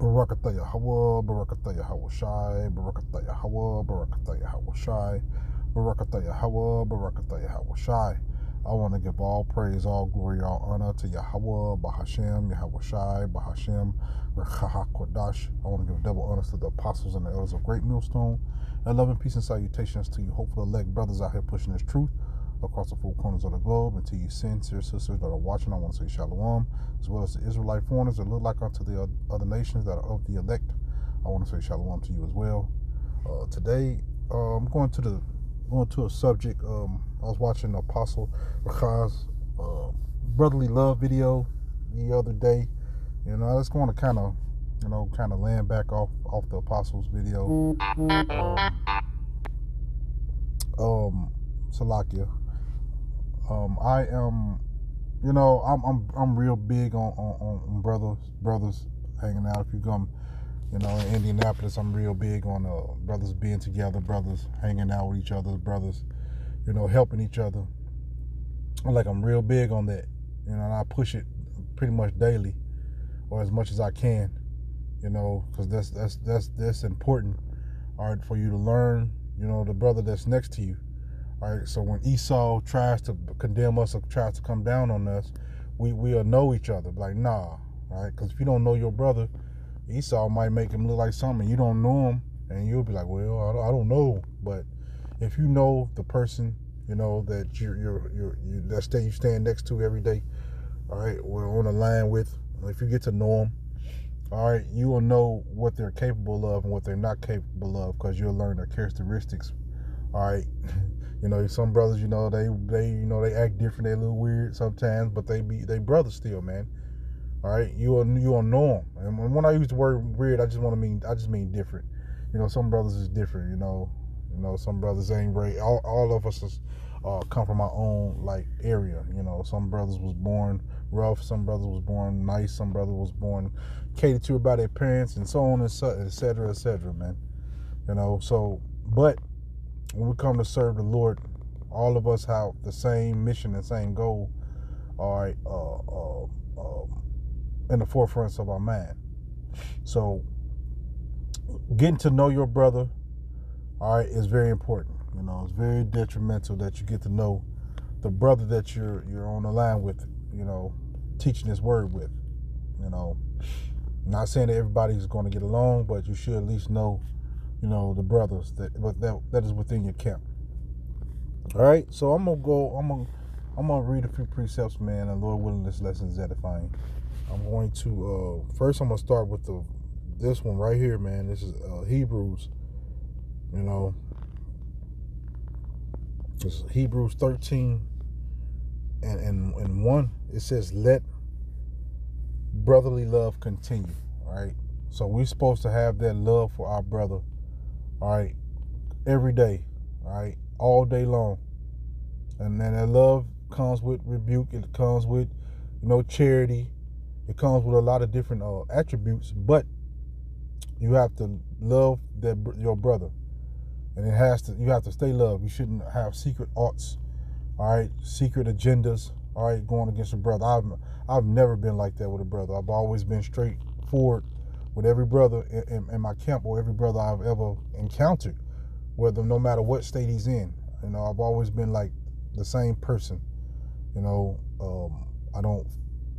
Barakatah Yahweh, Barakatah Yahweh Shai, Barakatah Yahweh, Barakatah Yahweh Shai, Barakatah Yahweh, Barakatah Yahweh Shai. I want to give all praise, all glory, all honor to Yahweh, Bahashem, Yahweh Shai, Bahashem, Rechaha Kodash. I want to give double honors to the apostles and the elders of Great Millstone, and love and peace and salutations to you hopeful elect brothers out here pushing this truth across the four corners of the globe, and to you sincere sisters that are watching, I want to say shalom, as well as the Israelite foreigners that look like unto the other nations that are of the elect. I want to say shalom to you as well. Today, I'm going to a subject. I was watching Apostle Racha's brotherly love video the other day. You know, I just want to kind of land back off the Apostles video. Salakia. I am, I'm real big on brothers hanging out. If you come, in Indianapolis, I'm real big on brothers being together, brothers hanging out with each other, brothers, helping each other. I'm real big on that, and I push it pretty much daily, or as much as I can, because that's important. All right, for you to learn, the brother that's next to you. All right, so when Esau tries to condemn us or tries to come down on us, we'll know each other. Like, nah, right? Because if you don't know your brother, Esau might make him look like something. You don't know him, and you'll be like, well, I don't know. But if you know the person, that you stand next to every day, all right, we're on the line with. If you get to know them, all right, you will know what they're capable of and what they're not capable of, because you'll learn their characteristics. All right. Some brothers, they act different, they a little weird sometimes, but they brothers still, man. All right, you'll know them. And when I use the word weird, I just mean different. Some brothers is different. Some brothers ain't right. All of us come from our own area. Some brothers was born rough, some brothers was born nice, some brothers was born catered to by their parents, and so on and so, et cetera, man. But when we come to serve the Lord, all of us have the same mission and same goal, all right, in the forefronts of our mind. So getting to know your brother, all right, is very important. It's very detrimental that you get to know the brother that you're on the line with, teaching his word with. Not saying that everybody's going to get along, but you should at least know the brothers that is within your camp. All right, so I'm gonna read a few precepts, man, and Lord willing, this lesson is edifying. I'm going to first I'm gonna start with this one right here, man. This is Hebrews. It's Hebrews 13 and 1. It says, "Let brotherly love continue." All right, so we're supposed to have that love for our brother. All right, every day, all right, all day long. And then that love comes with rebuke. It comes with, charity. It comes with a lot of different attributes. But you have to love your brother, and you have to stay loved. You shouldn't have secret oughts, all right, secret agendas, all right, going against your brother. I've never been like that with a brother. I've always been straightforward with every brother in my camp, or every brother I've ever encountered, no matter what state he's in. I've always been like the same person. I don't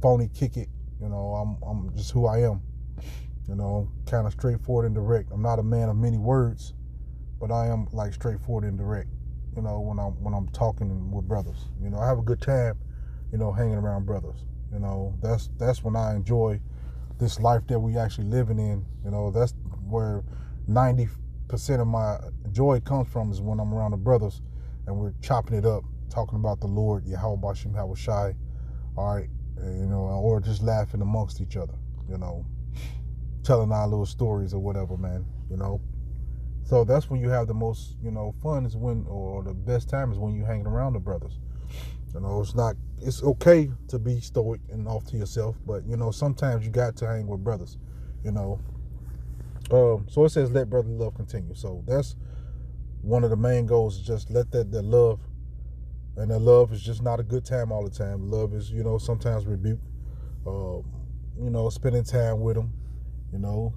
phony kick it. I'm just who I am. Kind of straightforward and direct. I'm not a man of many words, but I am straightforward and direct. When I'm talking with brothers. I have a good time. Hanging around brothers. That's when I enjoy this life that we actually living in. That's where 90% of my joy comes from, is when I'm around the brothers and we're chopping it up, talking about the Lord, Yahweh Bashim, Yahweh Shai, all right, or just laughing amongst each other, telling our little stories or whatever, man, So that's when you have the most, fun is when, or the best time is when you hanging around the brothers. It's okay to be stoic and off to yourself, but, sometimes you got to hang with brothers, So it says, let brotherly love continue. So that's one of the main goals, is just let that love, and that love is just not a good time all the time. Love is, sometimes rebuke, spending time with them, You know,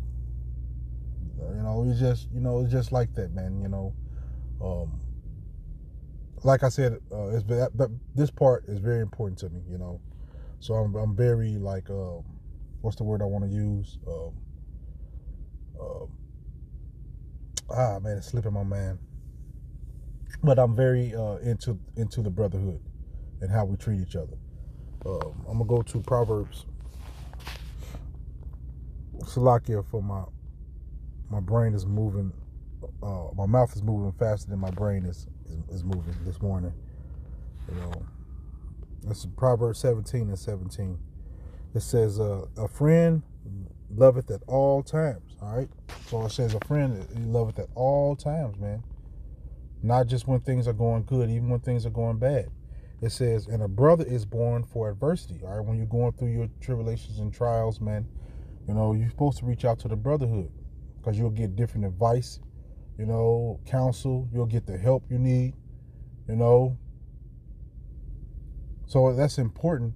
it's just like that, man. Like I said, but this part is very important to me. So I'm very like, what's the word I want to use? Man, it's slipping my mind. But I'm very into the brotherhood and how we treat each other. I'm gonna go to Proverbs. Salakia, for my brain is moving. My mouth is moving faster than my brain is moving this morning. This is Proverbs 17:17. It says, "A friend loveth at all times." All right. So it says a friend he loveth at all times, man. Not just when things are going good, even when things are going bad. It says, and a brother is born for adversity. All right. When you're going through your tribulations and trials, man, you're supposed to reach out to the brotherhood, because you'll get different advice, counsel. You'll get the help you need, So that's important.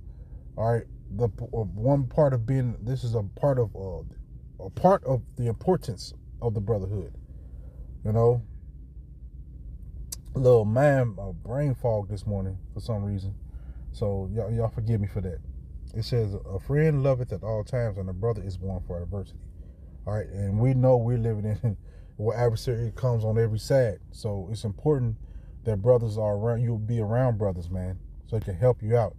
All right. The one part of this is a part of the importance of the brotherhood. Little man, brain fog this morning for some reason. So y'all forgive me for that. It says, a friend loveth at all times, and a brother is born for adversity. All right, and we know we're living in where adversity comes on every side. So it's important that brothers are around. You'll be around brothers, man, so it can help you out.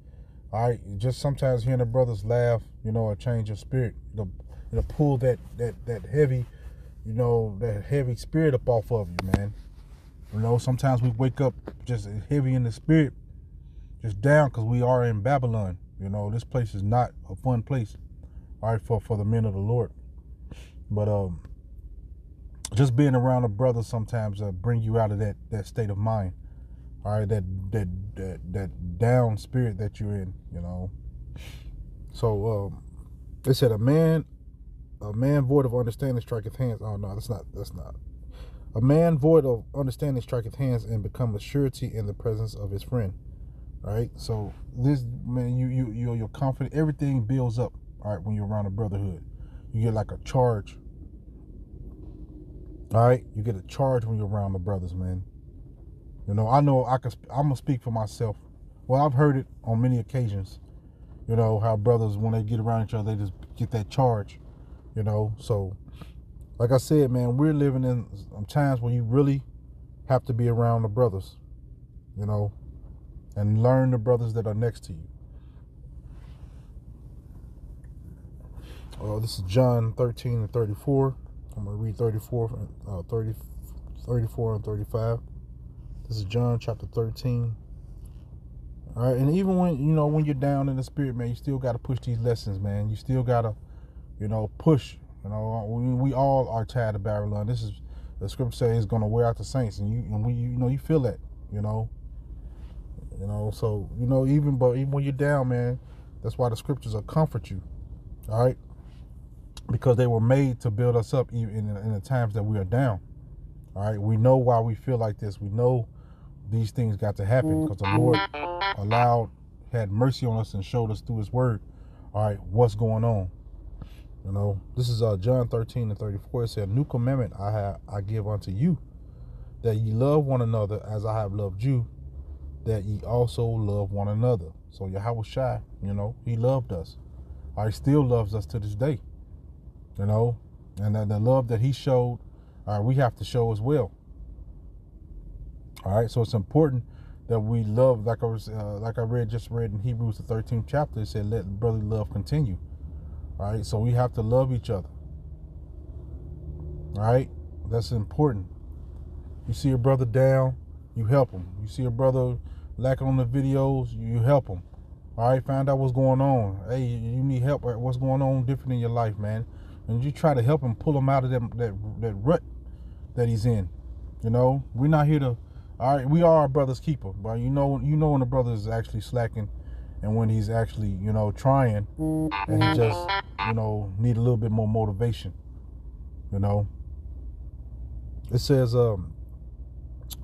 All right, just sometimes hearing the brothers laugh, a change of spirit. It'll pull that heavy, that heavy spirit up off of you, man. Sometimes we wake up just heavy in the spirit, just down, because we are in Babylon. This place is not a fun place, all right, for the men of the Lord. But just being around a brother sometimes bring you out of that state of mind, all right, that down spirit that you're in, So they said a man void of understanding striketh hands. Oh no, that's not. A man void of understanding striketh hands and become a surety in the presence of his friend. All right, so this, man, you're confident. Everything builds up. All right, when you're around a brotherhood, you get like a charge. All right, you get a charge when you're around the brothers, man. I know I'm gonna speak for myself. Well, I've heard it on many occasions. How brothers, when they get around each other, they just get that charge. So like I said, man, we're living in times where you really have to be around the brothers, and learn the brothers that are next to you. This is John 13:34. I'm going to read 34 and 35. This is John chapter 13. All right, and even when you're down in the spirit, man, you still got to push these lessons, man. You still got to, push. We all are tired of Babylon. This is, the scripture says, it's going to wear out the saints, and you feel that, So even when you're down, man, that's why the scriptures will comfort you. All right, because they were made to build us up even in the times that we are down. All right, we know why we feel like this. We know these things got to happen because the Lord had mercy on us and showed us through His Word. All right, what's going on? This is John 13:34. It said, "New commandment I give unto you, that ye love one another as I have loved you, that ye also love one another." So Yahweh Shai, He loved us. All right, still loves us to this day. And the love that He showed, all right, we have to show as well. All right, so it's important that we love, like I just read in Hebrews the 13th chapter. It said, "Let brotherly love continue." All right, so we have to love each other. All right, that's important. You see a brother down, you help him. You see a brother lacking on the videos, you help him. All right, find out what's going on. Hey, you need help. What's going on different in your life, man? And you try to help him, pull him out of that rut that he's in. We're not here to. All right, we are our brother's keeper, but you know when the brother is actually slacking, and when he's actually trying, and he just need a little bit more motivation. It says, "A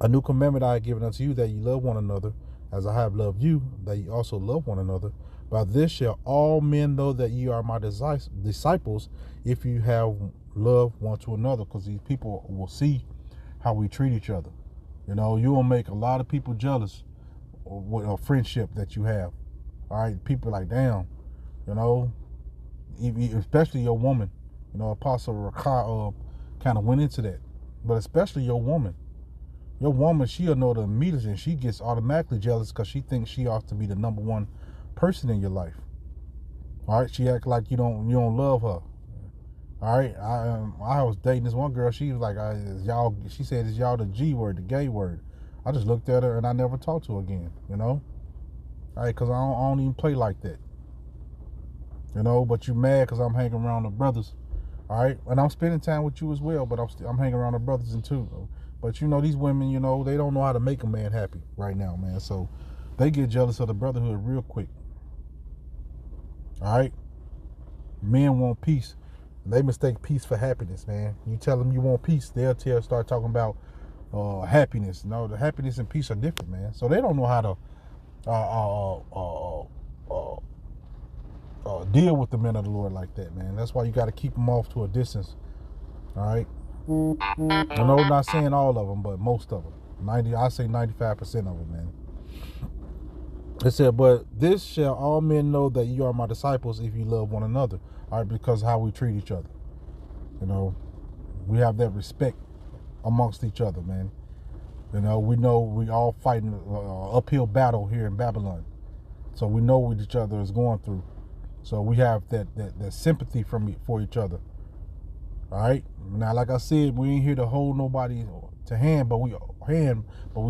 new commandment I have given unto you, that ye love one another, as I have loved you, that ye also love one another. By this shall all men know that ye are my disciples, if you have love one to another. Because these people will see how we treat each other. You know, you will make a lot of people jealous with a friendship that you have. All right, people like, damn, you know, especially your woman. You know, Apostle Rakah kind of went into that, but especially your woman. Your woman, she'll know the meters, and she gets automatically jealous because she thinks she ought to be the number one person in your life. All right, she act like you don't love her. All right, I was dating this one girl. She was like, she said, "Is y'all the G word, the gay word?" I just looked at her and I never talked to her again. You know, all right, because I don't even play like that. You know, but you mad because I'm hanging around the brothers. All right, and I'm spending time with you as well, but I'm hanging around the brothers and too. But you know, these women, you know, they don't know how to make a man happy right now, man. So they get jealous of the brotherhood real quick. All right, men want peace. They mistake peace for happiness, man. You tell them you want peace, they'll start talking about happiness. No, the happiness and peace are different, man. So they don't know how to deal with the men of the Lord like that, man. That's why you got to keep them off to a distance. All right. I know, I'm not saying all of them, but most of them. I say 95% of them, man. It said, but this shall all men know that you are my disciples if you love one another. All right, because of how we treat each other. You know, we have that respect amongst each other, man. You know we all fighting an uphill battle here in Babylon. So we know what each other is going through. So we have that sympathy for each other. All right. Now, like I said, we ain't here to hold nobody to hand, but we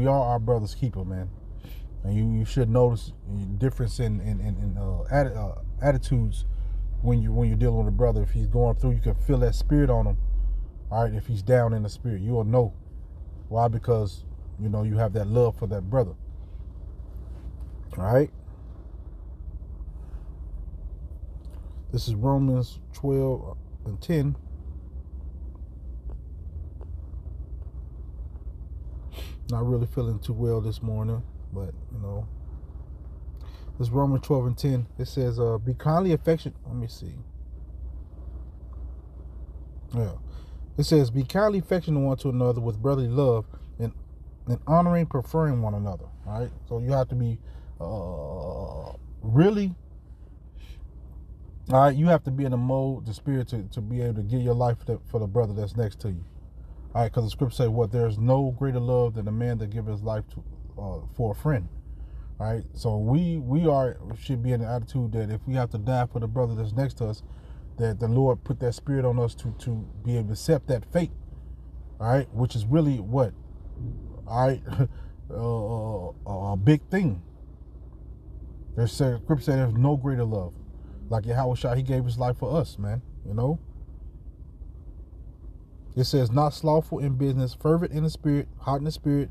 are our brother's keeper, man. And you should notice the difference in attitudes when you're dealing with a brother. If he's going through, you can feel that spirit on him. All right. If he's down in the spirit, you will know why, because you know you have that love for that brother. All right. This is Romans 12 and 10. Not really feeling too well this morning, but you know, this Romans 12 and 10. It says, "Be kindly affectionate." Let me see. Yeah, it says, "Be kindly affectionate one to another with brotherly love, and honoring, preferring one another." All right, so you have to be really. All right, you have to be in the mode, the spirit, to be able to give your life for the brother that's next to you. All right, because the scripture says, "What there's no greater love than a man that gives his life for a friend." All right, so we should be in the attitude that if we have to die for the brother that's next to us, that the Lord put that spirit on us to be able to accept that fate. All right, which is really what, all right, a big thing. The scripture says there's no greater love. Like Yahushua, he gave his life for us, man. You know. It says, "Not slothful in business, fervent in the spirit, hot in the spirit,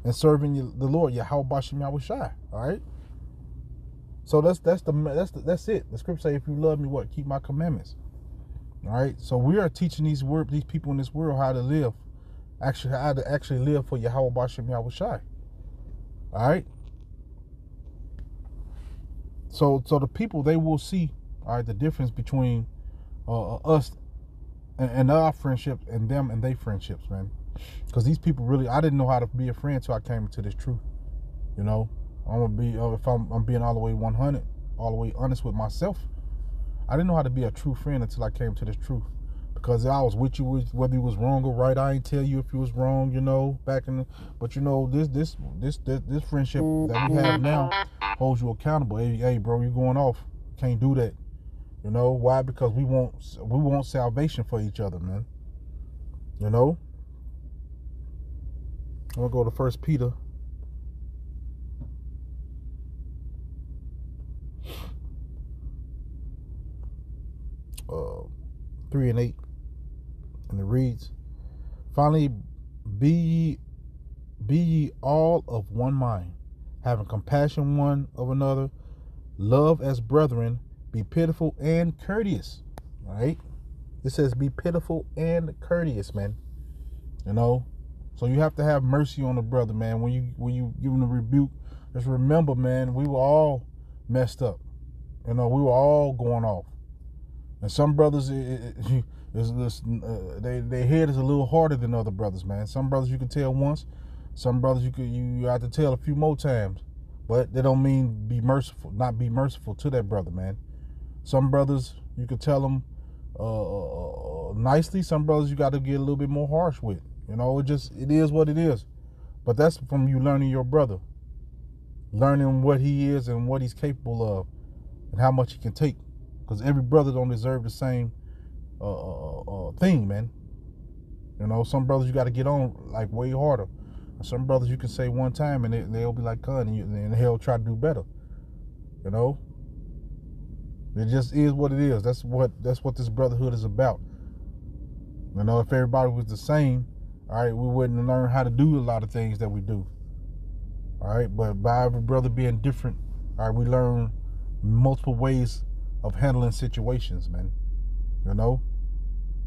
and serving the Lord." Yahushua. All right. So that's it. The scripture say, "If you love me, what? Keep my commandments." All right. So we are teaching these people in this world how to live, how to actually live for Yahushua. All right. So the people, they will see, all right, the difference between us and our friendships and them and their friendships, man. Because these people really, I didn't know how to be a friend until I came into this truth. You know, I'm gonna be if I'm being all the way 100, all the way honest with myself. I didn't know how to be a true friend until I came to this truth. Because I was with you whether you was wrong or right. I ain't tell you if you was wrong, you know, but you know, this friendship that we have now holds you accountable. Hey, bro, you going off. Can't do that. You know why? Because we want salvation for each other, man. You know. I'm gonna go to 1 Peter. Uh, 3 and 8, and it reads, "Finally, be ye all of one mind, having compassion one of another, love as brethren, be pitiful and courteous." All right, it says be pitiful and courteous, man. You know, so you have to have mercy on the brother, man. When you give him a rebuke, just remember, man, we were all messed up. You know, we were all going off. And some brothers, their head is a little harder than other brothers, man. Some brothers you can tell once. Some brothers you have to tell a few more times. But they don't mean not be merciful to that brother, man. Some brothers you can tell them nicely. Some brothers you got to get a little bit more harsh with. You know, it is what it is. But that's from you learning your brother, learning what he is and what he's capable of, and how much he can take. Because every brother don't deserve the same thing, man. You know, some brothers you got to get on like way harder. Some brothers you can say one time and they'll be like, "Cuz," and they'll try to do better. You know, it just is what it is. That's what this brotherhood is about. You know, if everybody was the same, all right, we wouldn't learn how to do a lot of things that we do. All right, but by every brother being different, all right, we learn multiple ways of handling situations, man. You know,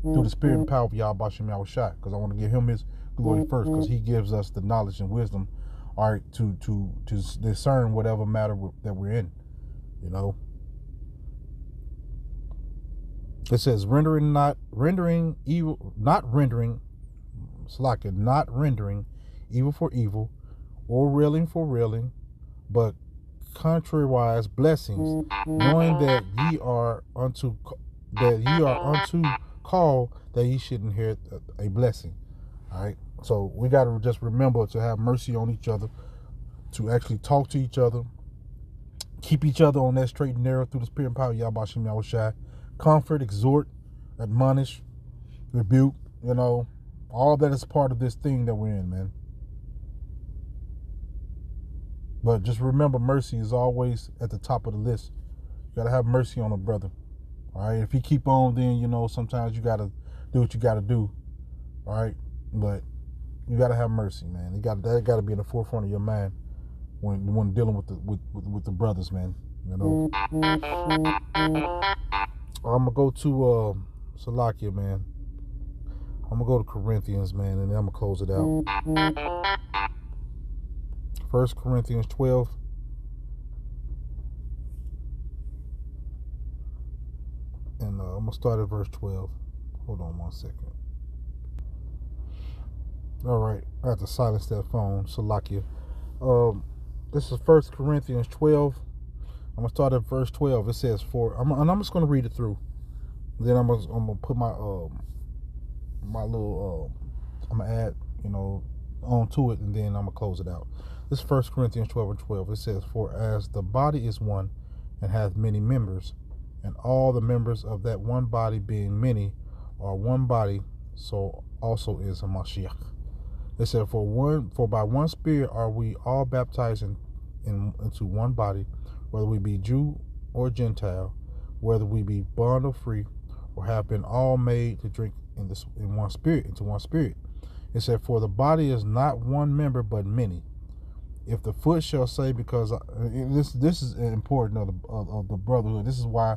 through the spirit and power of Yahweh Shem Yahweh Shai, because I want to give him his glory first, because he gives us the knowledge and wisdom, all right, to discern whatever matter that we're in. You know, it says not rendering evil for evil, or railing for railing, but contrariwise blessings, knowing that ye are unto call that ye should inherit a blessing. All right, so we got to just remember to have mercy on each other, to actually talk to each other, keep each other on that straight and narrow through the spirit and power of Yahweh Shem Yahweh Shai. Comfort, exhort, admonish, rebuke. You know, all that is part of this thing that we're in, man. But just remember, mercy is always at the top of the list. You got to have mercy on a brother. All right, if you keep on, then, you know, sometimes you got to do what you got to do. All right, but you got to have mercy, man. That got to be in the forefront of your mind when dealing with the brothers, man. You know, I'm gonna go to Salakia, man. I'm gonna go to Corinthians, man, and then I'm gonna close it out. 1 Corinthians 12. And I'm gonna start at verse 12. Hold on 1 second. All right, I have to silence that phone. Salakia. This is 1 Corinthians 12. I'm gonna start at verse 12. It says, I'm just gonna read it through. Then I'm gonna put my little I'm gonna add, you know, onto it, and then I'm gonna close it out. This is 1 Corinthians 12 and 12. It says, "For as the body is one, and hath many members, and all the members of that one body being many are one body, so also is a Mashiach." It said, For by one Spirit are we all baptized into one body, whether we be Jew or Gentile, whether we be bond or free, or have been all made to drink in one Spirit, into one Spirit. It said, For the body is not one member, but many. If the foot shall say, because this is important of the brotherhood. This is why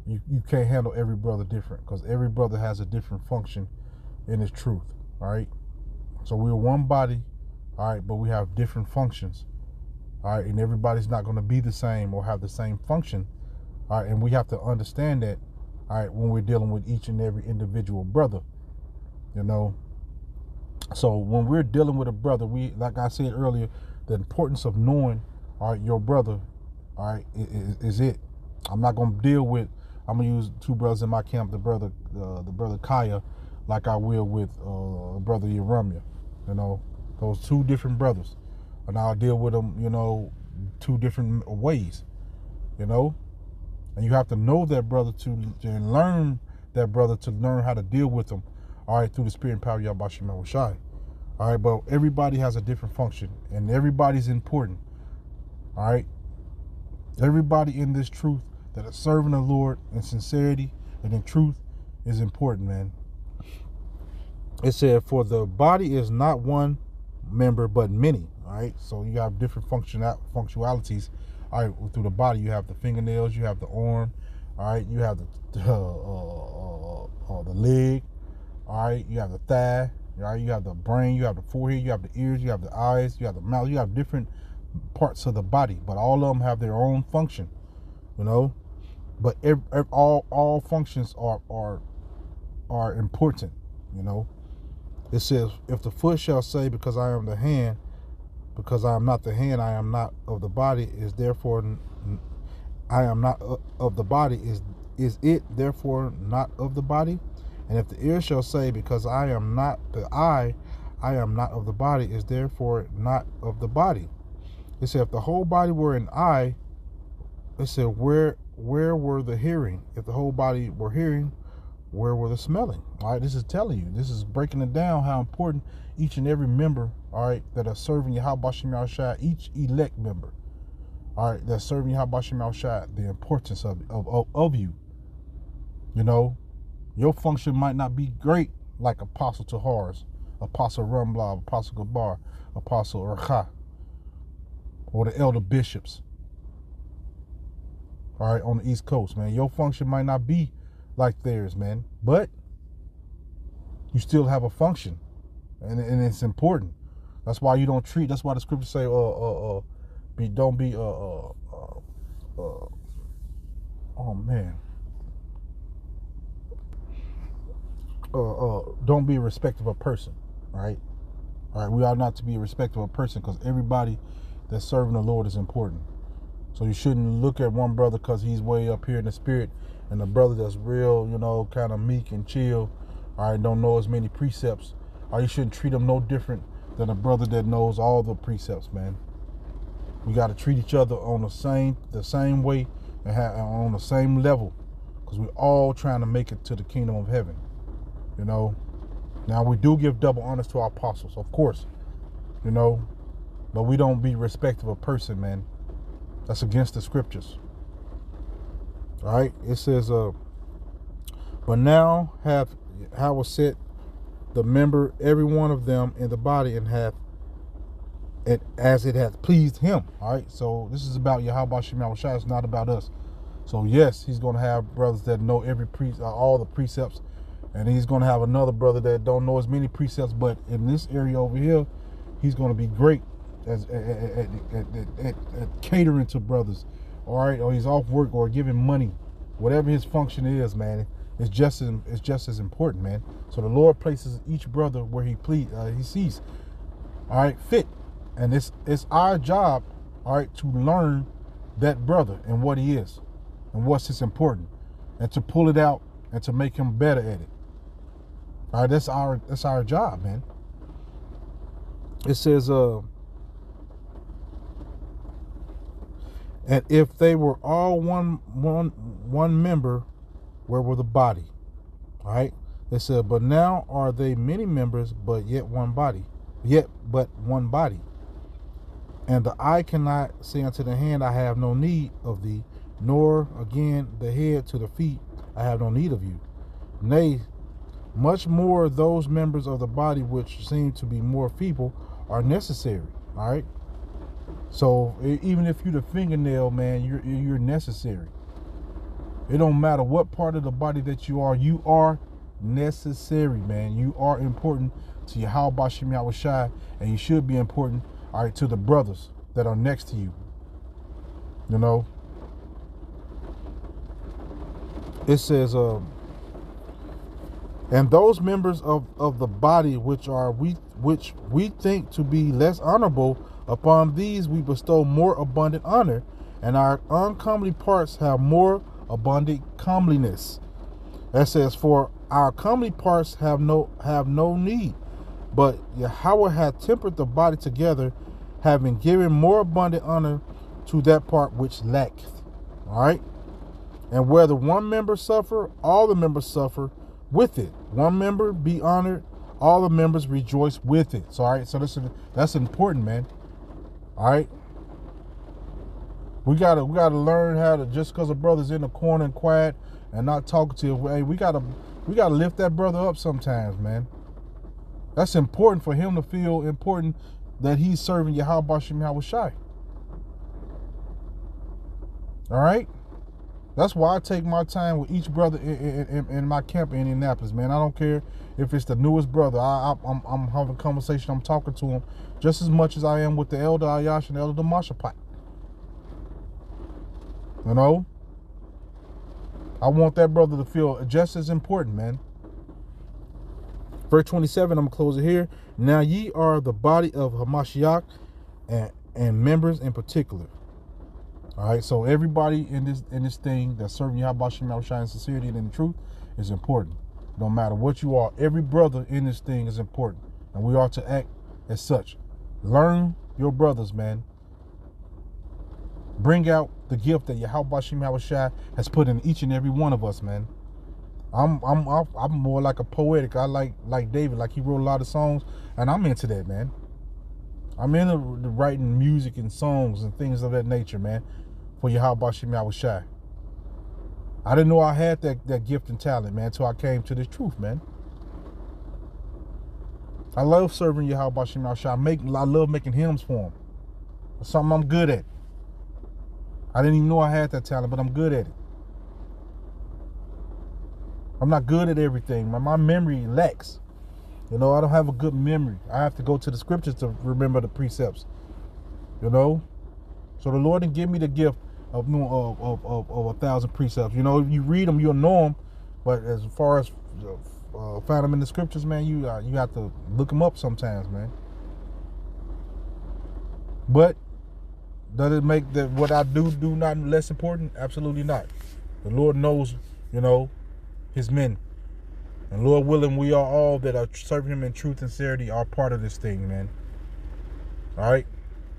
you can't handle every brother different, because every brother has a different function in his truth. All right. So we're one body, all right, but we have different functions. All right, and everybody's not going to be the same or have the same function. All right, and we have to understand that, all right, when we're dealing with each and every individual brother. You know, so when we're dealing with a brother, we, like I said earlier, the importance of knowing, all right, your brother, all right, is it. I'm not going to deal with, I'm going to use two brothers in my camp, the brother Kaya, like I will with brother Yeremia. You know, those two different brothers. And I'll deal with them, you know, two different ways, you know. And you have to know that brother and learn that brother to learn how to deal with them, all right, through the spirit and power of Yahweh Shem Yahweh Shai. All right, but everybody has a different function, and everybody's important, all right. Everybody in this truth that is serving the Lord in sincerity and in truth is important, man. It said, for the body is not one member, but many. All right, so you have different functionalities. All right, through the body, you have the fingernails, you have the arm. All right, you have the leg. All right, you have the thigh. All right, you have the brain, you have the forehead, you have the ears, you have the eyes, you have the mouth. You have different parts of the body, but all of them have their own function. You know, But all functions are important. You know, it says, if the foot shall say, because I am the hand, because I am not the hand, I am not of the body, is therefore I am not of the body, is it therefore not of the body? And if the ear shall say, because I am not the eye, I am not of the body, is therefore not of the body. It said, if the whole body were an eye, it said, where were the hearing? If the whole body were hearing, where were the smelling? All right, this is telling you, this is breaking it down how important each and every member, all right, that are serving Yahweh Shem Yahushua, each elect member, all right, that's serving Yahweh Shem Yahushua, the importance of you. You know, your function might not be great like Apostle Tahar's, Apostle Rumblaw, Apostle Gabar, Apostle Urcha, or the elder bishops, all right, on the East Coast, man. Your function might not be like theirs, man, but you still have a function, and it's important. That's why you don't treat. That's why the scriptures say, oh man, don't be respectful of a person, right? All right, we are not to be respectful of a person, because everybody that's serving the Lord is important. So you shouldn't look at one brother because he's way up here in the spirit, and the brother that's real, you know, kind of meek and chill, all right, don't know as many precepts, or you shouldn't treat him no different than a brother that knows all the precepts, man. We got to treat each other on the same way, and on the same level, because we're all trying to make it to the kingdom of heaven. You know, now we do give double honors to our apostles, of course, you know, but we don't be respectful of a person, man. That's against the scriptures. All right, it says, but now have Yahweh set the member, every one of them, in the body, and hath it as it hath pleased him. All right, so this is about Yahweh Shem Yahushua. It's not about us. So yes, he's going to have brothers that know all the precepts, and he's going to have another brother that don't know as many precepts. But in this area over here, he's going to be great at catering to brothers. All right, or he's off work or giving money, whatever his function is, man. It's just as important, man. So the Lord places each brother where he sees, all right, fit, and it's our job, all right, to learn that brother and what he is, and what's his important, and to pull it out and to make him better at it. All right, that's our job, man. It says, and if they were all one member, where were the body? All right. It said, but now are they many members, but one body. And the eye cannot say unto the hand, I have no need of thee, nor again the head to the feet, I have no need of you. Nay, much more those members of the body which seem to be more feeble are necessary. All right. So even if you're the fingernail, man, you're necessary. It don't matter what part of the body that you are necessary, man. You are important to Yahweh Shem Yahushua, and you should be important, all right, to the brothers that are next to you. You know, it says, and those members of the body which we think to be less honorable, upon these we bestow more abundant honor, and our uncomely parts have more abundant comeliness. That says, for our comely parts have no need, but Yahweh hath tempered the body together, having given more abundant honor to that part which lacketh. All right, and where the one member suffer, all the members suffer with it. One member be honored, all the members rejoice with it. So all right, so that's important, man. All right, we gotta learn how to, just because a brother's in the corner and quiet and not talking to you, hey, we gotta lift that brother up sometimes, man. That's important for him to feel important that he's serving Yahweh Shem Yahushua. All right, that's why I take my time with each brother in my camp in Indianapolis, man. I don't care if it's the newest brother. I'm having a conversation. I'm talking to him just as much as I am with the elder Ayash and the elder Demashapat. You know, I want that brother to feel just as important, man. Verse 27, I'm going to close it here. Now ye are the body of Hamashiach and members in particular. All right, so everybody in this thing that's serving Yahweh Shem Yahushua in sincerity and in the truth is important. No matter what you are, every brother in this thing is important. And we are to act as such. Learn your brothers, man. Bring out the gift that Yahweh Shem Yahushua has put in each and every one of us, man. I'm more like a poetic. I like David, like he wrote a lot of songs, and I'm into that, man. I'm into the writing music and songs and things of that nature, man, for Yahweh Shem Yahushua. I didn't know I had that gift and talent, man, until I came to this truth, man. I love serving Yahweh Shem Yahushua. I love making hymns for him. It's something I'm good at. I didn't even know I had that talent, but I'm good at it. I'm not good at everything. My memory lacks. You know, I don't have a good memory. I have to go to the scriptures to remember the precepts. You know? So the Lord didn't give me the gift of 1,000 precepts. You know, if you read them, you'll know them. But as far as find them in the scriptures, man, you have to look them up sometimes, man. But does it make what I do not less important? Absolutely not. The Lord knows, you know, his men. And Lord willing, we are all that are serving him in truth and sincerity are part of this thing, man. All right?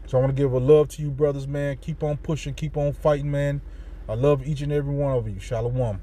So I want to give a love to you, brothers, man. Keep on pushing. Keep on fighting, man. I love each and every one of you. Shalom.